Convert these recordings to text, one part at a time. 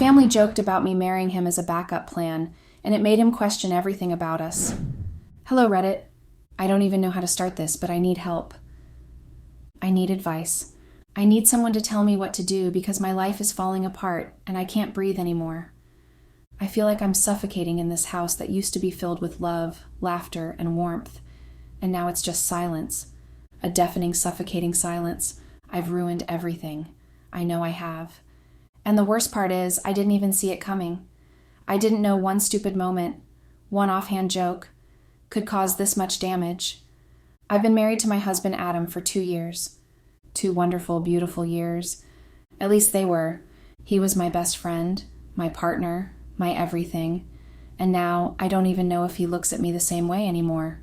family joked about me marrying him as a backup plan, and it made him question everything about us. Hello, Reddit. I don't even know how to start this, but I need help. I need advice. I need someone to tell me what to do because my life is falling apart and I can't breathe anymore. I feel like I'm suffocating in this house that used to be filled with love, laughter, and warmth, and now it's just silence. A deafening, suffocating silence. I've ruined everything. I know I have. And the worst part is, I didn't even see it coming. I didn't know one stupid moment, one offhand joke, could cause this much damage. I've been married to my husband Adam for 2 years. 2 wonderful, beautiful years. At least they were. He was my best friend, my partner, my everything. And now I don't even know if he looks at me the same way anymore.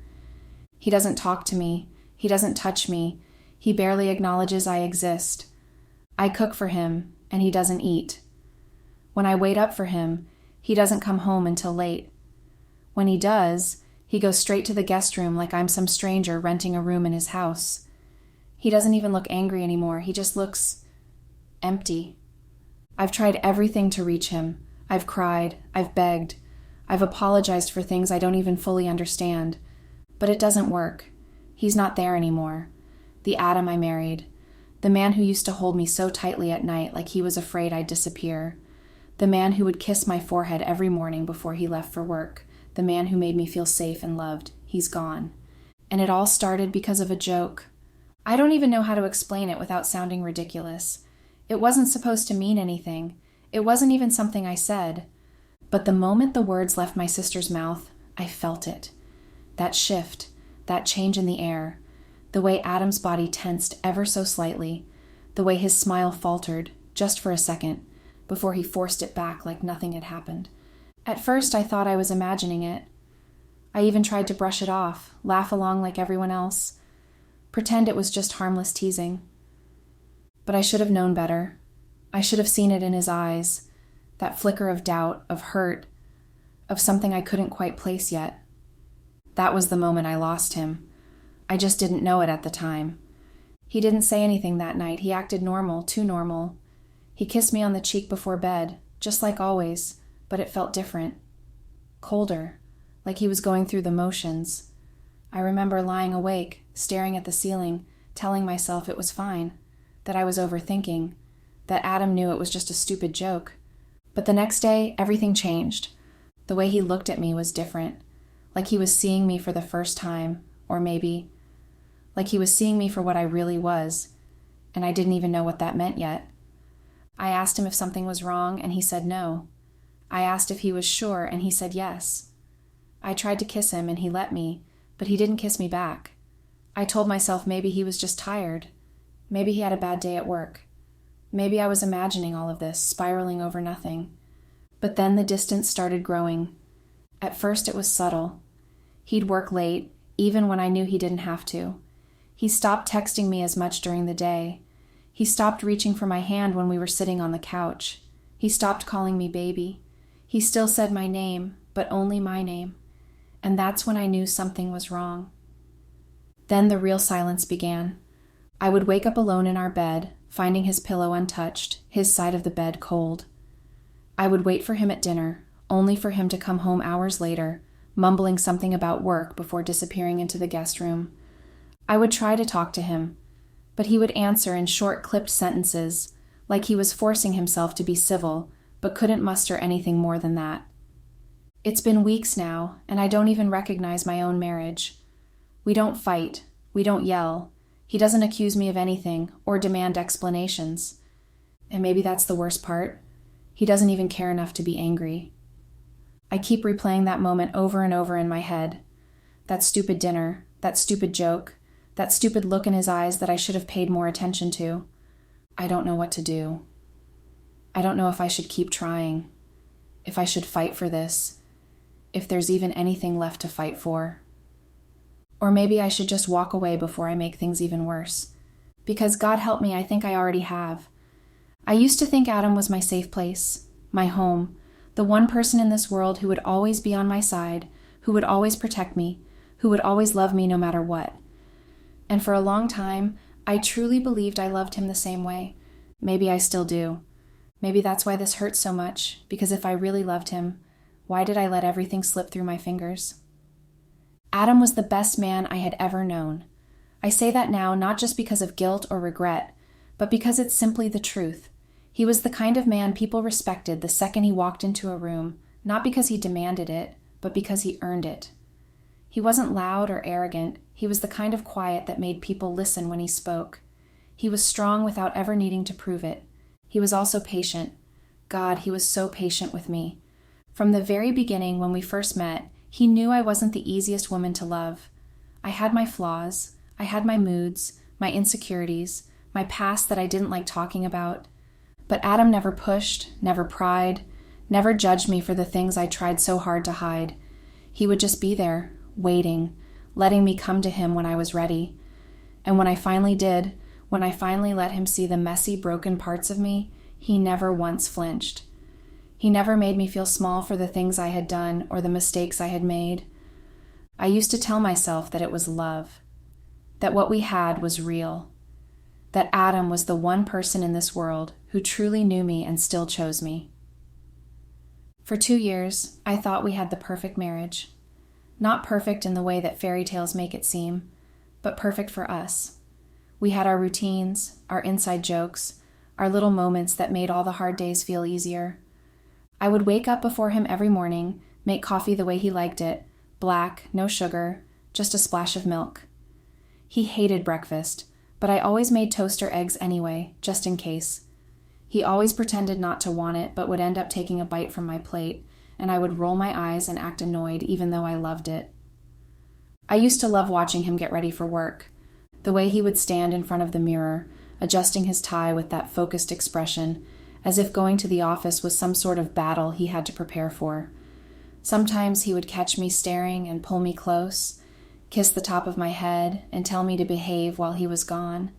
He doesn't talk to me. He doesn't touch me. He barely acknowledges I exist. I cook for him, and he doesn't eat. When I wait up for him, he doesn't come home until late. When he does, he goes straight to the guest room like I'm some stranger renting a room in his house. He doesn't even look angry anymore. He just looks empty. I've tried everything to reach him. I've cried. I've begged. I've apologized for things I don't even fully understand. But it doesn't work. He's not there anymore. The Adam I married. The man who used to hold me so tightly at night like he was afraid I'd disappear. The man who would kiss my forehead every morning before he left for work. The man who made me feel safe and loved. He's gone. And it all started because of a joke. I don't even know how to explain it without sounding ridiculous. It wasn't supposed to mean anything. It wasn't even something I said. But the moment the words left my sister's mouth, I felt it. That shift, that change in the air, the way Adam's body tensed ever so slightly, the way his smile faltered, just for a second, before he forced it back like nothing had happened. At first, I thought I was imagining it. I even tried to brush it off, laugh along like everyone else, pretend it was just harmless teasing. But I should have known better. I should have seen it in his eyes, that flicker of doubt, of hurt, of something I couldn't quite place yet. That was the moment I lost him. I just didn't know it at the time. He didn't say anything that night. He acted normal, too normal. He kissed me on the cheek before bed, just like always, but it felt different. Colder, like he was going through the motions. I remember lying awake, staring at the ceiling, telling myself it was fine, that I was overthinking, that Adam knew it was just a stupid joke. But the next day, everything changed. The way he looked at me was different, like he was seeing me for the first time, or maybe like he was seeing me for what I really was, and I didn't even know what that meant yet. I asked him if something was wrong, and he said no. I asked if he was sure, and he said yes. I tried to kiss him, and he let me, but he didn't kiss me back. I told myself maybe he was just tired. Maybe he had a bad day at work. Maybe I was imagining all of this, spiraling over nothing. But then the distance started growing. At first it was subtle. He'd work late, even when I knew he didn't have to. He stopped texting me as much during the day. He stopped reaching for my hand when we were sitting on the couch. He stopped calling me baby. He still said my name, but only my name. And that's when I knew something was wrong. Then the real silence began. I would wake up alone in our bed, finding his pillow untouched, his side of the bed cold. I would wait for him at dinner, only for him to come home hours later, mumbling something about work before disappearing into the guest room. I would try to talk to him, but he would answer in short, clipped sentences, like he was forcing himself to be civil, but couldn't muster anything more than that. It's been weeks now, and I don't even recognize my own marriage. We don't fight. We don't yell. He doesn't accuse me of anything or demand explanations. And maybe that's the worst part. He doesn't even care enough to be angry. I keep replaying that moment over and over in my head. That stupid dinner, that stupid joke, that stupid look in his eyes that I should have paid more attention to. I don't know what to do. I don't know if I should keep trying, if I should fight for this, if there's even anything left to fight for. Or maybe I should just walk away before I make things even worse. Because God help me, I think I already have. I used to think Adam was my safe place, my home, the one person in this world who would always be on my side, who would always protect me, who would always love me no matter what. And for a long time, I truly believed I loved him the same way. Maybe I still do. Maybe that's why this hurts so much, because if I really loved him, why did I let everything slip through my fingers? Adam was the best man I had ever known. I say that now not just because of guilt or regret, but because it's simply the truth. He was the kind of man people respected the second he walked into a room, not because he demanded it, but because he earned it. He wasn't loud or arrogant. He was the kind of quiet that made people listen when he spoke. He was strong without ever needing to prove it. He was also patient. God, he was so patient with me. From the very beginning, when we first met, he knew I wasn't the easiest woman to love. I had my flaws. I had my moods, my insecurities, my past that I didn't like talking about. But Adam never pushed, never pried, never judged me for the things I tried so hard to hide. He would just be there, waiting, letting me come to him when I was ready. And when I finally did, when I finally let him see the messy, broken parts of me, he never once flinched. He never made me feel small for the things I had done or the mistakes I had made. I used to tell myself that it was love, that what we had was real, that Adam was the one person in this world who truly knew me and still chose me. For 2 years, I thought we had the perfect marriage. Not perfect in the way that fairy tales make it seem, but perfect for us. We had our routines, our inside jokes, our little moments that made all the hard days feel easier. I would wake up before him every morning, make coffee the way he liked it, black, no sugar, just a splash of milk. He hated breakfast, but I always made toast or eggs anyway, just in case. He always pretended not to want it, but would end up taking a bite from my plate, and I would roll my eyes and act annoyed even though I loved it. I used to love watching him get ready for work. The way he would stand in front of the mirror, adjusting his tie with that focused expression, as if going to the office was some sort of battle he had to prepare for. Sometimes he would catch me staring and pull me close, kiss the top of my head, and tell me to behave while he was gone.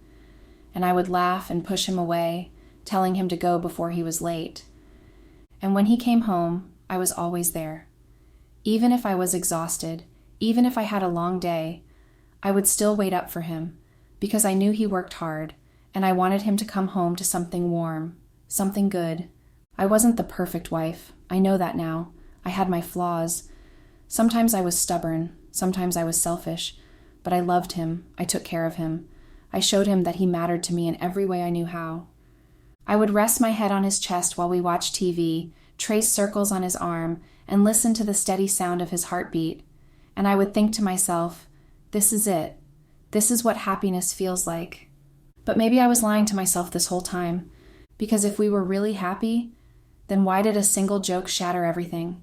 And I would laugh and push him away, telling him to go before he was late. And when he came home, I was always there. Even if I was exhausted, even if I had a long day, I would still wait up for him, because I knew he worked hard, and I wanted him to come home to something warm, something good. I wasn't the perfect wife. I know that now. I had my flaws. Sometimes I was stubborn. Sometimes I was selfish. But I loved him. I took care of him. I showed him that he mattered to me in every way I knew how. I would rest my head on his chest while we watched TV, trace circles on his arm, and listen to the steady sound of his heartbeat. And I would think to myself, this is it. This is what happiness feels like. But maybe I was lying to myself this whole time, because if we were really happy, then why did a single joke shatter everything?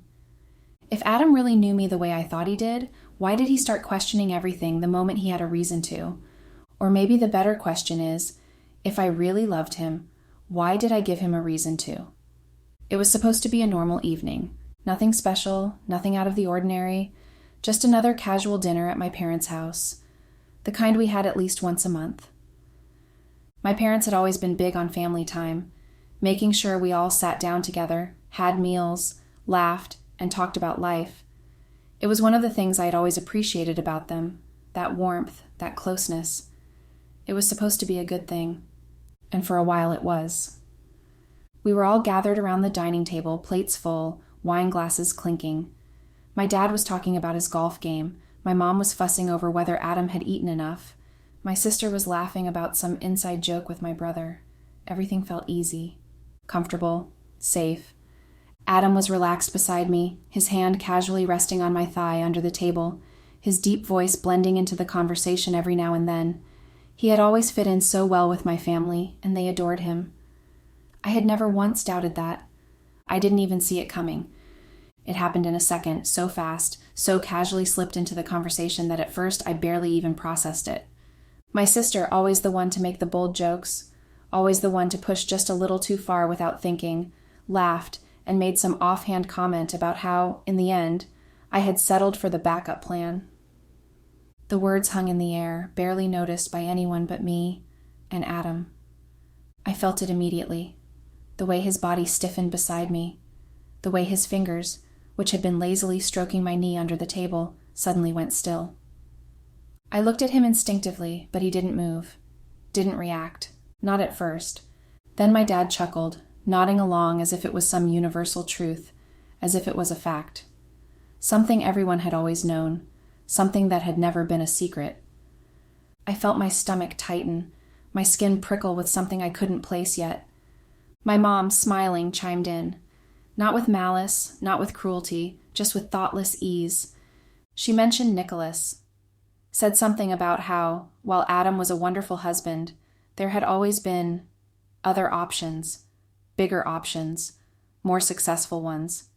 If Adam really knew me the way I thought he did, why did he start questioning everything the moment he had a reason to? Or maybe the better question is, if I really loved him, why did I give him a reason to? It was supposed to be a normal evening. Nothing special, nothing out of the ordinary, just another casual dinner at my parents' house, the kind we had at least once a month. My parents had always been big on family time, making sure we all sat down together, had meals, laughed, and talked about life. It was one of the things I had always appreciated about them, that warmth, that closeness. It was supposed to be a good thing, and for a while it was. We were all gathered around the dining table, plates full, wine glasses clinking. My dad was talking about his golf game. My mom was fussing over whether Adam had eaten enough. My sister was laughing about some inside joke with my brother. Everything felt easy, comfortable, safe. Adam was relaxed beside me, his hand casually resting on my thigh under the table, his deep voice blending into the conversation every now and then. He had always fit in so well with my family, and they adored him. I had never once doubted that. I didn't even see it coming. It happened in a second, so fast, so casually slipped into the conversation that at first I barely even processed it. My sister, always the one to make the bold jokes, always the one to push just a little too far without thinking, laughed and made some offhand comment about how, in the end, I had settled for the backup plan. The words hung in the air, barely noticed by anyone but me and Adam. I felt it immediately, the way his body stiffened beside me, the way his fingers, which had been lazily stroking my knee under the table, suddenly went still. I looked at him instinctively, but he didn't move, didn't react, not at first. Then my dad chuckled, nodding along as if it was some universal truth, as if it was a fact. Something everyone had always known, something that had never been a secret. I felt my stomach tighten, my skin prickle with something I couldn't place yet. My mom, smiling, chimed in. Not with malice, not with cruelty, just with thoughtless ease. She mentioned Nicholas, said something about how, while Adam was a wonderful husband, there had always been other options, bigger options, more successful ones.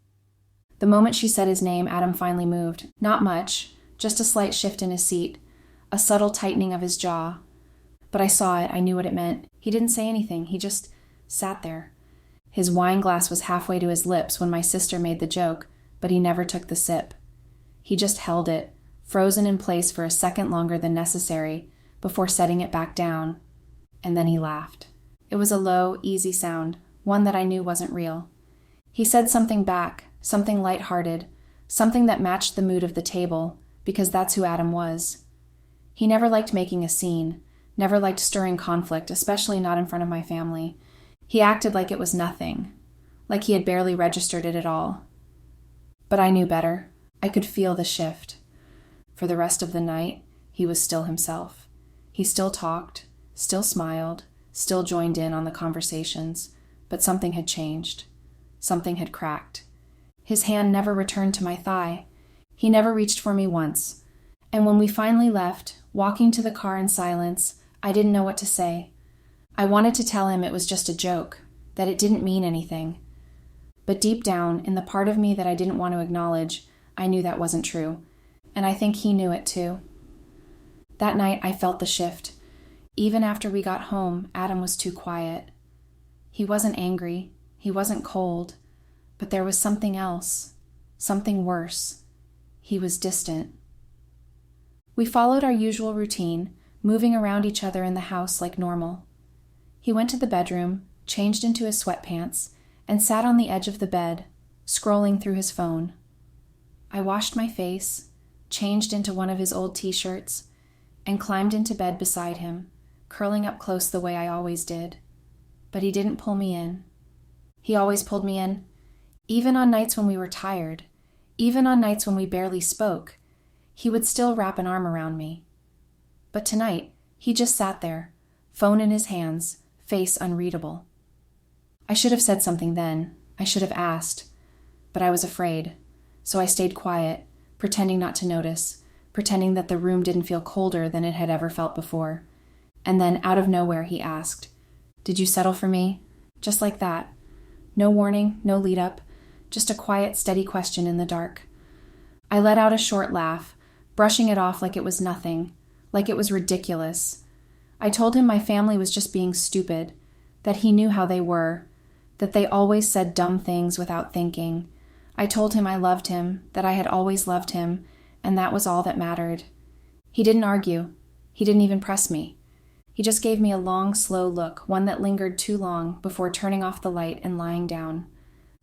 The moment she said his name, Adam finally moved. Not much, just a slight shift in his seat, a subtle tightening of his jaw. But I saw it, I knew what it meant. He didn't say anything, he just sat there. His wine glass was halfway to his lips when my sister made the joke, but he never took the sip. He just held it, frozen in place for a second longer than necessary, before setting it back down. And then he laughed. It was a low, easy sound, one that I knew wasn't real. He said something back, something light-hearted, something that matched the mood of the table, because that's who Adam was. He never liked making a scene, never liked stirring conflict, especially not in front of my family. He acted like it was nothing, like he had barely registered it at all. But I knew better. I could feel the shift. For the rest of the night, he was still himself. He still talked, still smiled, still joined in on the conversations, but something had changed. Something had cracked. His hand never returned to my thigh. He never reached for me once. And when we finally left, walking to the car in silence, I didn't know what to say. I wanted to tell him it was just a joke, that it didn't mean anything. But deep down, in the part of me that I didn't want to acknowledge, I knew that wasn't true. And I think he knew it too. That night, I felt the shift. Even after we got home, Adam was too quiet. He wasn't angry. He wasn't cold. But there was something else. Something worse. He was distant. We followed our usual routine, moving around each other in the house like normal. He went to the bedroom, changed into his sweatpants, and sat on the edge of the bed, scrolling through his phone. I washed my face, changed into one of his old t-shirts, and climbed into bed beside him, curling up close the way I always did. But he didn't pull me in. He always pulled me in, even on nights when we were tired, even on nights when we barely spoke. He would still wrap an arm around me. But tonight, he just sat there, phone in his hands, face unreadable. I should have said something then. I should have asked. But I was afraid, so I stayed quiet, pretending not to notice, pretending that the room didn't feel colder than it had ever felt before. And then, out of nowhere, he asked, "Did you settle for me?" Just like that. No warning, no lead-up, just a quiet, steady question in the dark. I let out a short laugh, brushing it off like it was nothing, like it was ridiculous. I told him my family was just being stupid, that he knew how they were, that they always said dumb things without thinking. I told him I loved him, that I had always loved him, and that was all that mattered. He didn't argue. He didn't even press me. He just gave me a long, slow look, one that lingered too long before turning off the light and lying down.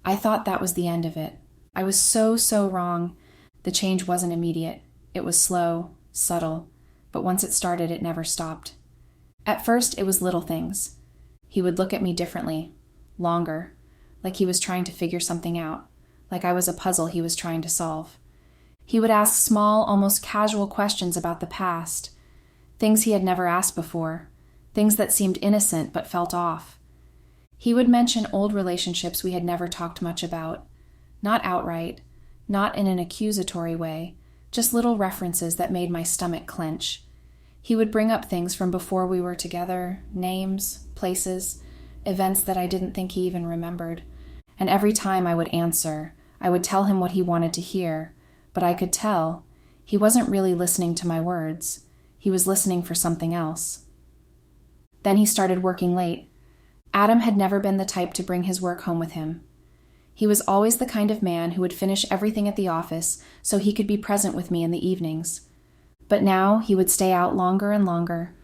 I thought that was the end of it. I was so wrong. The change wasn't immediate. It was slow, subtle, but once it started, it never stopped. At first, it was little things. He would look at me differently, longer, like he was trying to figure something out, like I was a puzzle he was trying to solve. He would ask small, almost casual questions about the past, things he had never asked before, things that seemed innocent but felt off. He would mention old relationships we had never talked much about, not outright, not in an accusatory way, just little references that made my stomach clench. He would bring up things from before we were together, names, places, events that I didn't think he even remembered. And every time I would answer, I would tell him what he wanted to hear, but I could tell he wasn't really listening to my words. He was listening for something else. Then he started working late. Adam had never been the type to bring his work home with him. He was always the kind of man who would finish everything at the office so he could be present with me in the evenings. But now he would stay out longer and longer.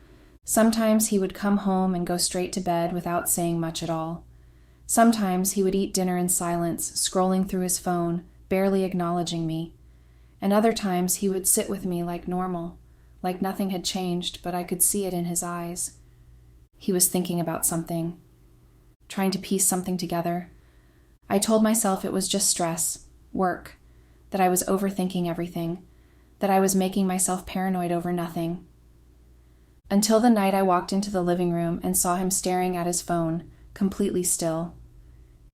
Sometimes he would come home and go straight to bed without saying much at all. Sometimes he would eat dinner in silence, scrolling through his phone, barely acknowledging me. And other times he would sit with me like normal, like nothing had changed, but I could see it in his eyes. He was thinking about something. trying to piece something together. I told myself it was just stress, work, that I was overthinking everything, that I was making myself paranoid over nothing. Until the night I walked into the living room and saw him staring at his phone, completely still.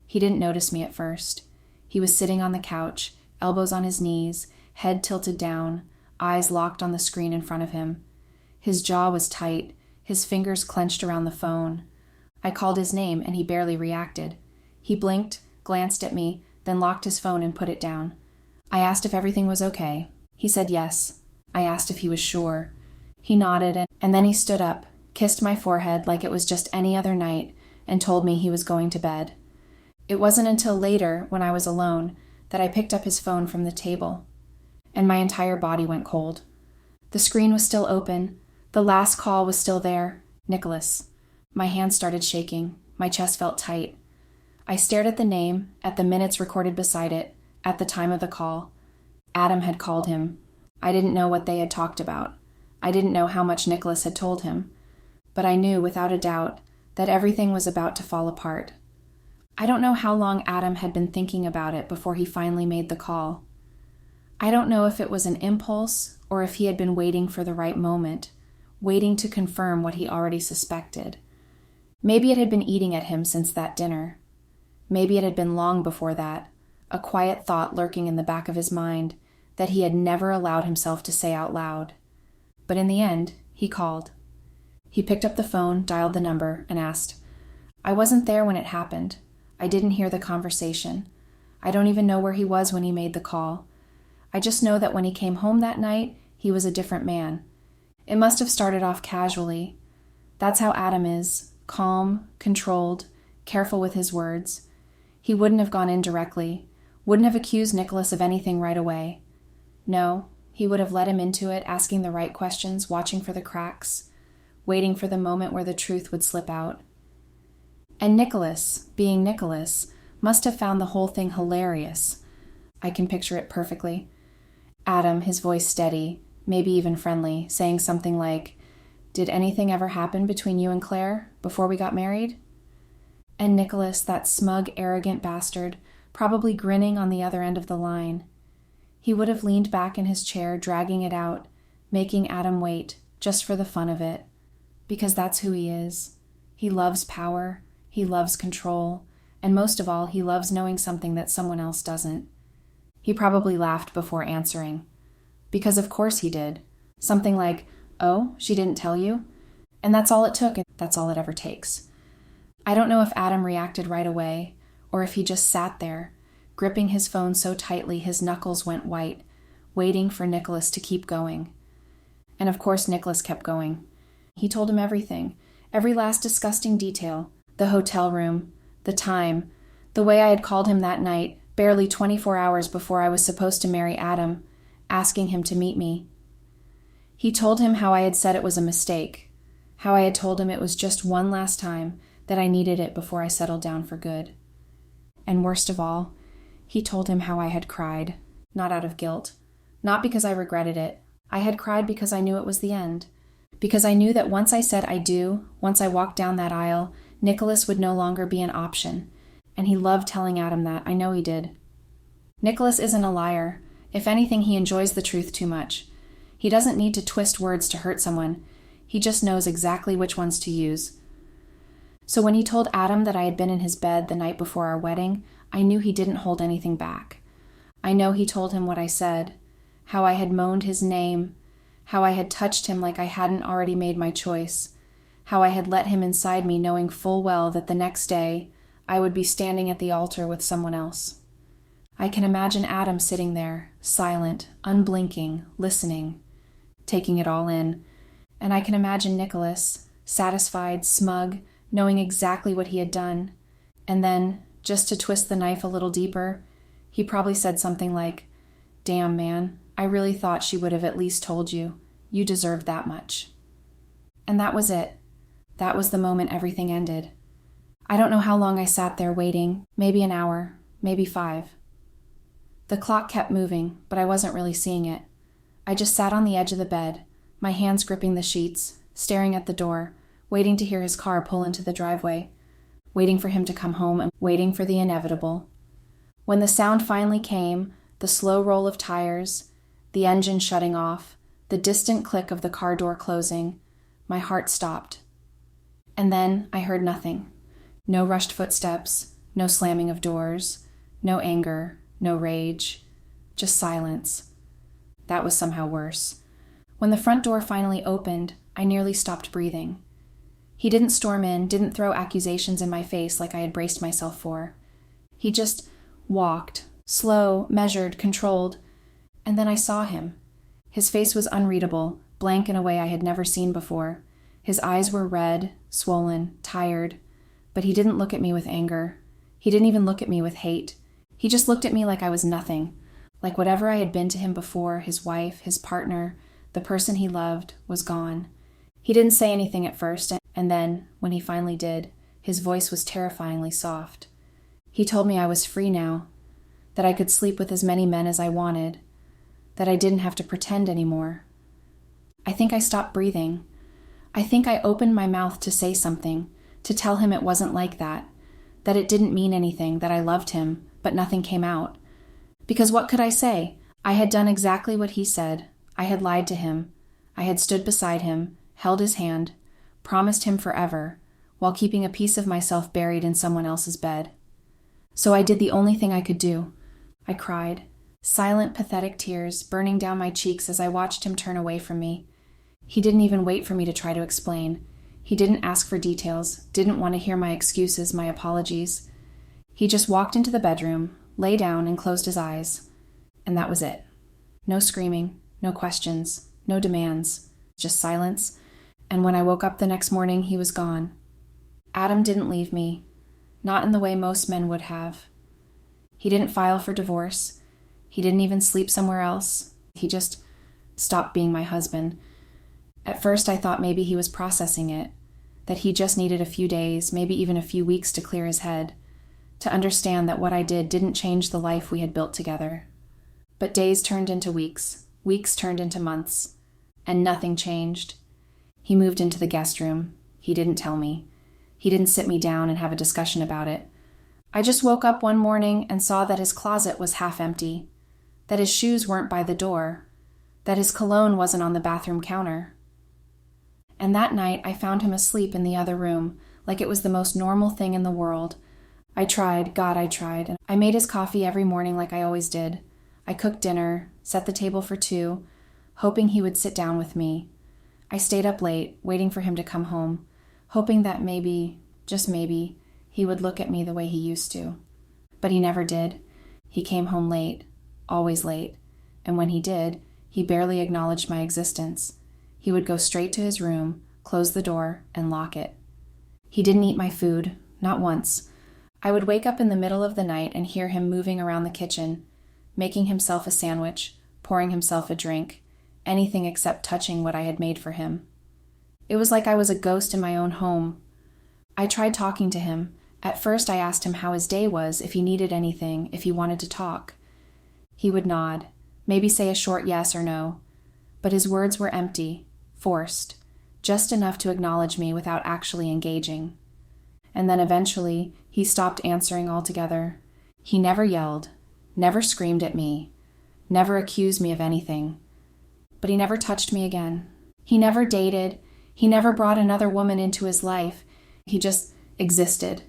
He didn't notice me at first. He was sitting on the couch, elbows on his knees, head tilted down, eyes locked on the screen in front of him. His jaw was tight, his fingers clenched around the phone. I called his name and he barely reacted. He blinked, glanced at me, then locked his phone and put it down. I asked if everything was okay. He said yes. I asked if he was sure. He nodded and then he stood up, kissed my forehead like it was just any other night, and told me he was going to bed. It wasn't until later, when I was alone, that I picked up his phone from the table, and my entire body went cold. The screen was still open. The last call was still there. Nicholas. My hands started shaking. My chest felt tight. I stared at the name, at the minutes recorded beside it, at the time of the call. Adam had called him. I didn't know what they had talked about. I didn't know how much Nicholas had told him. But I knew, without a doubt, that everything was about to fall apart. I don't know how long Adam had been thinking about it before he finally made the call. I don't know if it was an impulse or if he had been waiting for the right moment, waiting to confirm what he already suspected. Maybe it had been eating at him since that dinner. Maybe it had been long before that, a quiet thought lurking in the back of his mind that he had never allowed himself to say out loud. But in the end, he called. He picked up the phone, dialed the number, and asked. I wasn't there when it happened. I didn't hear the conversation. I don't even know where he was when he made the call. I just know that when he came home that night, he was a different man. It must have started off casually. That's how Adam is, calm, controlled, careful with his words. He wouldn't have gone in directly, wouldn't have accused Nicholas of anything right away. No, he would have let him into it, asking the right questions, watching for the cracks, waiting for the moment where the truth would slip out. And Nicholas, being Nicholas, must have found the whole thing hilarious. I can picture it perfectly. Adam, his voice steady, maybe even friendly, saying something like, "Did anything ever happen between you and Claire before we got married?" And Nicholas, that smug, arrogant bastard, probably grinning on the other end of the line. He would have leaned back in his chair, dragging it out, making Adam wait, just for the fun of it. Because that's who he is. He loves power, he loves control, and most of all, he loves knowing something that someone else doesn't. He probably laughed before answering. Because of course he did. Something like, "Oh, she didn't tell you?" And that's all it took, and that's all it ever takes. I don't know if Adam reacted right away, or if he just sat there, gripping his phone so tightly his knuckles went white, waiting for Nicholas to keep going. And of course Nicholas kept going. He told him everything, every last disgusting detail, the hotel room, the time, the way I had called him that night, barely 24 hours before I was supposed to marry Adam, asking him to meet me. He told him how I had said it was a mistake, how I had told him it was just one last time, that I needed it before I settled down for good. And worst of all, he told him how I had cried, not out of guilt, not because I regretted it. I had cried because I knew it was the end, because I knew that once I said I do, once I walked down that aisle, Nicholas would no longer be an option, and he loved telling Adam that. I know he did. Nicholas isn't a liar. If anything, he enjoys the truth too much. He doesn't need to twist words to hurt someone. He just knows exactly which ones to use. So when he told Adam that I had been in his bed the night before our wedding, I knew he didn't hold anything back. I know he told him what I said, how I had moaned his name, how I had touched him like I hadn't already made my choice, how I had let him inside me knowing full well that the next day I would be standing at the altar with someone else. I can imagine Adam sitting there, silent, unblinking, listening, taking it all in, and I can imagine Nicholas, satisfied, smug, knowing exactly what he had done, and then, just to twist the knife a little deeper, he probably said something like, "Damn, man, I really thought she would have at least told you. You deserved that much." And that was it. That was the moment everything ended. I don't know how long I sat there waiting, maybe an hour, maybe 5. The clock kept moving, but I wasn't really seeing it. I just sat on the edge of the bed, my hands gripping the sheets, staring at the door, waiting to hear his car pull into the driveway. waiting for him to come home and waiting for the inevitable. When the sound finally came, the slow roll of tires, the engine shutting off, the distant click of the car door closing, my heart stopped. And then I heard nothing. No rushed footsteps, no slamming of doors, no anger, no rage, just silence. That was somehow worse. When the front door finally opened, I nearly stopped breathing. He didn't storm in, didn't throw accusations in my face like I had braced myself for. He just walked, slow, measured, controlled, and then I saw him. His face was unreadable, blank in a way I had never seen before. His eyes were red, swollen, tired, but he didn't look at me with anger. He didn't even look at me with hate. He just looked at me like I was nothing, like whatever I had been to him before, his wife, his partner, the person he loved, was gone. He didn't say anything at first, and then, when he finally did, his voice was terrifyingly soft. He told me I was free now, that I could sleep with as many men as I wanted, that I didn't have to pretend anymore. I think I stopped breathing. I think I opened my mouth to say something, to tell him it wasn't like that it didn't mean anything, that I loved him, but nothing came out. Because what could I say? I had done exactly what he said. I had lied to him. I had stood beside him, held his hand, promised him forever, while keeping a piece of myself buried in someone else's bed. So I did the only thing I could do. I cried, silent, pathetic tears burning down my cheeks as I watched him turn away from me. He didn't even wait for me to try to explain. He didn't ask for details, didn't want to hear my excuses, my apologies. He just walked into the bedroom, lay down, and closed his eyes. And that was it. No screaming, no questions, no demands, just silence. And when I woke up the next morning, he was gone. Adam didn't leave me, not in the way most men would have. He didn't file for divorce. He didn't even sleep somewhere else. He just stopped being my husband. At first, I thought maybe he was processing it, that he just needed a few days, maybe even a few weeks to clear his head, to understand that what I did didn't change the life we had built together. But days turned into weeks, weeks turned into months, and nothing changed. He moved into the guest room. He didn't tell me. He didn't sit me down and have a discussion about it. I just woke up one morning and saw that his closet was half empty, that his shoes weren't by the door, that his cologne wasn't on the bathroom counter. And that night, I found him asleep in the other room, like it was the most normal thing in the world. I tried. I made his coffee every morning like I always did. I cooked dinner, set the table for two, hoping he would sit down with me. I stayed up late, waiting for him to come home, hoping that maybe, just maybe, he would look at me the way he used to. But he never did. He came home late, always late, and when he did, he barely acknowledged my existence. He would go straight to his room, close the door, and lock it. He didn't eat my food, not once. I would wake up in the middle of the night and hear him moving around the kitchen, making himself a sandwich, pouring himself a drink, anything except touching what I had made for him. It was like I was a ghost in my own home. I tried talking to him. At first I asked him how his day was, if he needed anything, if he wanted to talk. He would nod, maybe say a short yes or no, but his words were empty, forced, just enough to acknowledge me without actually engaging. And then eventually, he stopped answering altogether. He never yelled, never screamed at me, never accused me of anything. But he never touched me again. He never dated. He never brought another woman into his life. He just existed,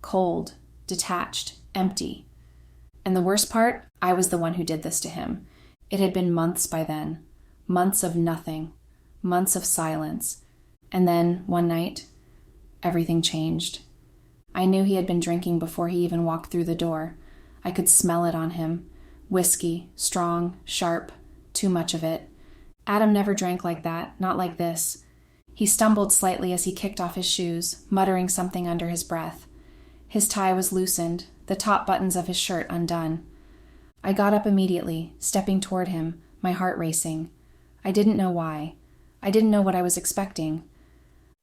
cold, detached, empty. And the worst part, I was the one who did this to him. It had been months by then, months of nothing, months of silence. And then, one night, everything changed. I knew he had been drinking before he even walked through the door. I could smell it on him. Whiskey, strong, sharp, too much of it. Adam never drank like that, not like this. He stumbled slightly as he kicked off his shoes, muttering something under his breath. His tie was loosened, the top buttons of his shirt undone. I got up immediately, stepping toward him, my heart racing. I didn't know why. I didn't know what I was expecting.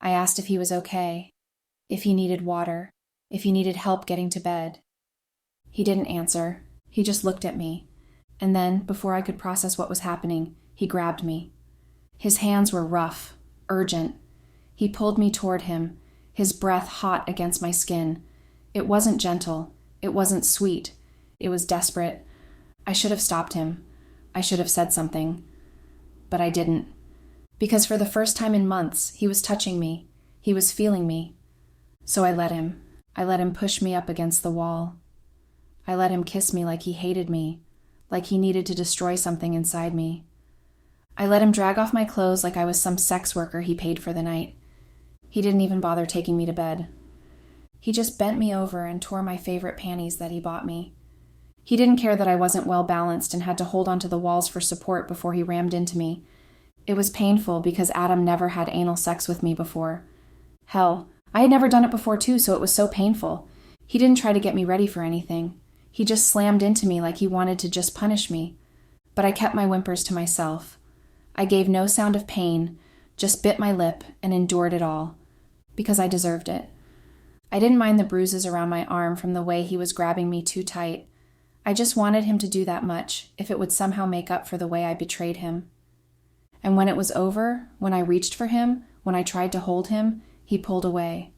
I asked if he was okay, if he needed water, if he needed help getting to bed. He didn't answer. He just looked at me. And then, before I could process what was happening, he grabbed me. His hands were rough, urgent. He pulled me toward him, his breath hot against my skin. It wasn't gentle. It wasn't sweet. It was desperate. I should have stopped him. I should have said something. But I didn't. Because for the first time in months, he was touching me. He was feeling me. So I let him. I let him push me up against the wall. I let him kiss me like he hated me, like he needed to destroy something inside me. I let him drag off my clothes like I was some sex worker he paid for the night. He didn't even bother taking me to bed. He just bent me over and tore my favorite panties that he bought me. He didn't care that I wasn't well balanced and had to hold onto the walls for support before he rammed into me. It was painful because Adam never had anal sex with me before. Hell, I had never done it before too, so it was so painful. He didn't try to get me ready for anything. He just slammed into me like he wanted to just punish me. But I kept my whimpers to myself. I gave no sound of pain, just bit my lip and endured it all. Because I deserved it. I didn't mind the bruises around my arm from the way he was grabbing me too tight. I just wanted him to do that much, if it would somehow make up for the way I betrayed him. And when it was over, when I reached for him, when I tried to hold him, he pulled away.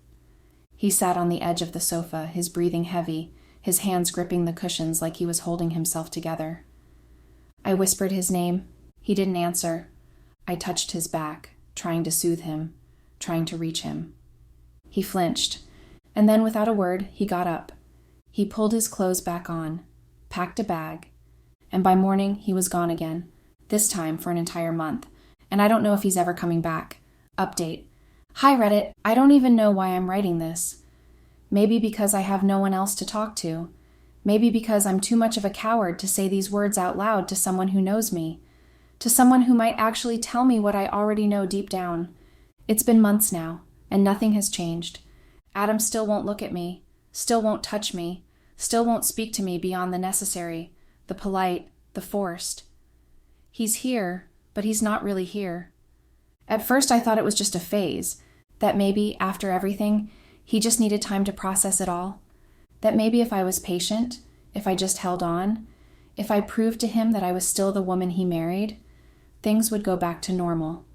He sat on the edge of the sofa, his breathing heavy, his hands gripping the cushions like he was holding himself together. I whispered his name. He didn't answer. I touched his back, trying to soothe him, trying to reach him. He flinched, and then without a word, he got up. He pulled his clothes back on, packed a bag, and by morning he was gone again, this time for an entire month, and I don't know if he's ever coming back. Update. Hi Reddit, I don't even know why I'm writing this. Maybe because I have no one else to talk to. Maybe because I'm too much of a coward to say these words out loud to someone who knows me. To someone who might actually tell me what I already know deep down. It's been months now, and nothing has changed. Adam still won't look at me, still won't touch me, still won't speak to me beyond the necessary, the polite, the forced. He's here, but he's not really here. At first I thought it was just a phase, that maybe, after everything, he just needed time to process it all. That maybe if I was patient, if I just held on, if I proved to him that I was still the woman he married, things would go back to normal.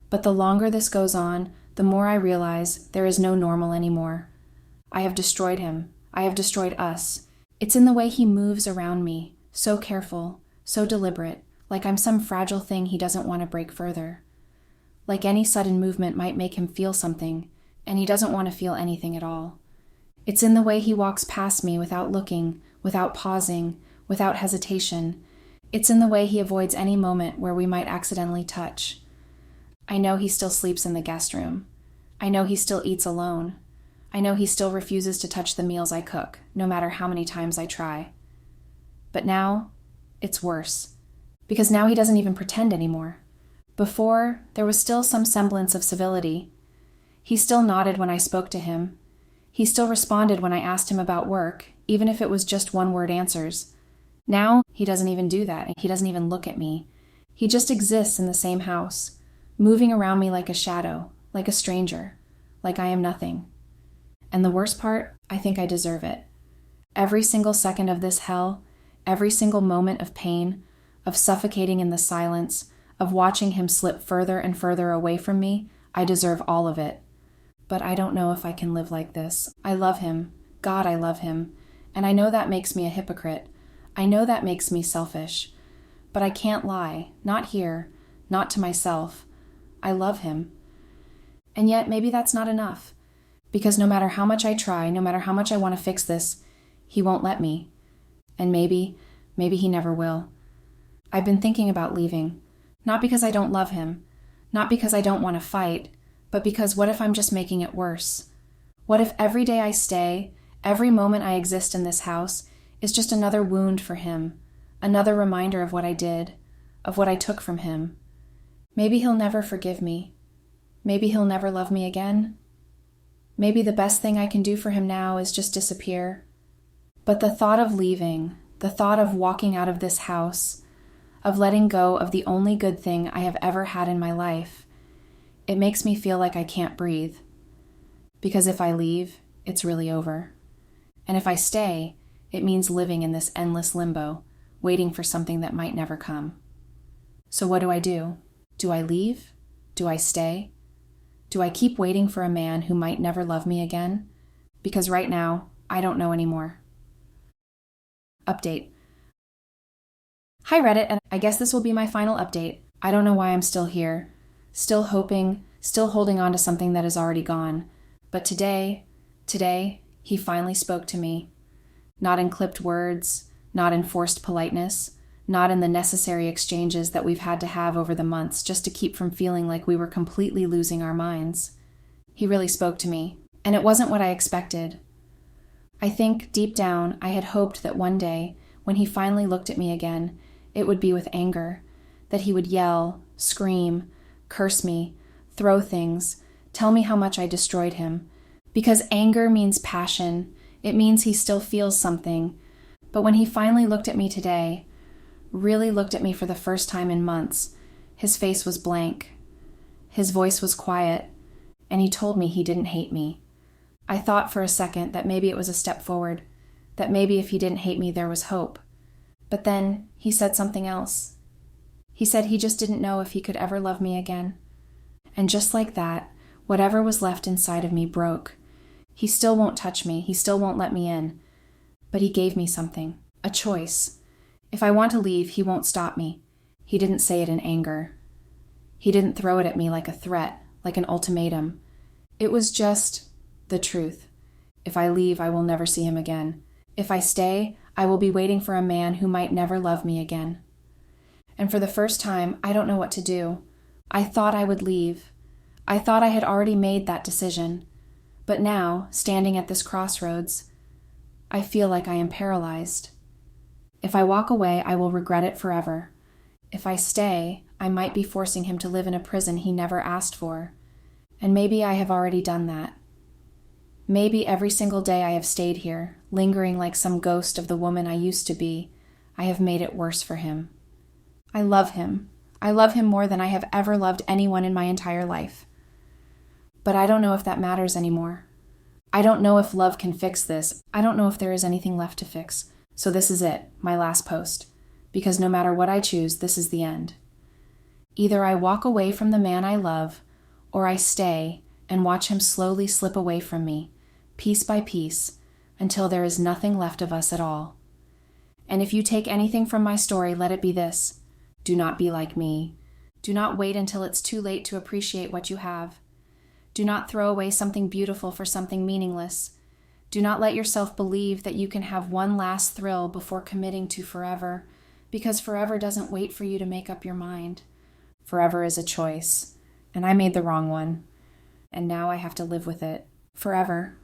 But the longer this goes on, the more I realize there is no normal anymore. I have destroyed him. I have destroyed us. It's in the way he moves around me, so careful, so deliberate, like I'm some fragile thing he doesn't want to break further. Like any sudden movement might make him feel something, and he doesn't want to feel anything at all. It's in the way he walks past me without looking, without pausing, without hesitation. It's in the way he avoids any moment where we might accidentally touch. I know he still sleeps in the guest room. I know he still eats alone. I know he still refuses to touch the meals I cook, no matter how many times I try. But now, it's worse. Because now he doesn't even pretend anymore. Before, there was still some semblance of civility. He still nodded when I spoke to him. He still responded when I asked him about work, even if it was just one-word answers. Now, he doesn't even do that. He doesn't even look at me. He just exists in the same house, moving around me like a shadow, like a stranger, like I am nothing. And the worst part, I think I deserve it. Every single second of this hell, every single moment of pain, of suffocating in the silence, of watching him slip further and further away from me, I deserve all of it. But I don't know if I can live like this. I love him. God, I love him. And I know that makes me a hypocrite. I know that makes me selfish. But I can't lie. Not here. Not to myself. I love him. And yet maybe that's not enough. Because no matter how much I try, no matter how much I want to fix this, he won't let me. And maybe he never will. I've been thinking about leaving. Not because I don't love him. Not because I don't want to fight. But because what if I'm just making it worse? What if every day I stay, every moment I exist in this house, is just another wound for him, another reminder of what I did, of what I took from him? Maybe he'll never forgive me. Maybe he'll never love me again. Maybe the best thing I can do for him now is just disappear. But the thought of leaving, the thought of walking out of this house, of letting go of the only good thing I have ever had in my life, it makes me feel like I can't breathe. Because if I leave, it's really over. And if I stay, it means living in this endless limbo, waiting for something that might never come. So what do? Do I leave? Do I stay? Do I keep waiting for a man who might never love me again? Because right now, I don't know anymore. Update. Hi Reddit, and I guess this will be my final update. I don't know why I'm still here. Still hoping, still holding on to something that is already gone. But today, he finally spoke to me. Not in clipped words, not in forced politeness, not in the necessary exchanges that we've had to have over the months just to keep from feeling like we were completely losing our minds. He really spoke to me, and it wasn't what I expected. I think, deep down, I had hoped that one day, when he finally looked at me again, it would be with anger, that he would yell, scream, curse me, throw things, tell me how much I destroyed him. Because anger means passion, it means he still feels something. But when he finally looked at me today, really looked at me for the first time in months, his face was blank. His voice was quiet, and he told me he didn't hate me. I thought for a second that maybe it was a step forward, that maybe if he didn't hate me there was hope. But then he said something else. He said he just didn't know if he could ever love me again. And just like that, whatever was left inside of me broke. He still won't touch me, he still won't let me in. But he gave me something, a choice. If I want to leave, he won't stop me. He didn't say it in anger. He didn't throw it at me like a threat, like an ultimatum. It was just the truth. If I leave, I will never see him again. If I stay, I will be waiting for a man who might never love me again. And for the first time, I don't know what to do. I thought I would leave. I thought I had already made that decision. But now, standing at this crossroads, I feel like I am paralyzed. If I walk away, I will regret it forever. If I stay, I might be forcing him to live in a prison he never asked for. And maybe I have already done that. Maybe every single day I have stayed here, lingering like some ghost of the woman I used to be, I have made it worse for him. I love him. I love him more than I have ever loved anyone in my entire life. But I don't know if that matters anymore. I don't know if love can fix this. I don't know if there is anything left to fix. So this is it, my last post. Because no matter what I choose, this is the end. Either I walk away from the man I love, or I stay and watch him slowly slip away from me, piece by piece, until there is nothing left of us at all. And if you take anything from my story, let it be this. Do not be like me. Do not wait until it's too late to appreciate what you have. Do not throw away something beautiful for something meaningless. Do not let yourself believe that you can have one last thrill before committing to forever, because forever doesn't wait for you to make up your mind. Forever is a choice, and I made the wrong one, and now I have to live with it forever.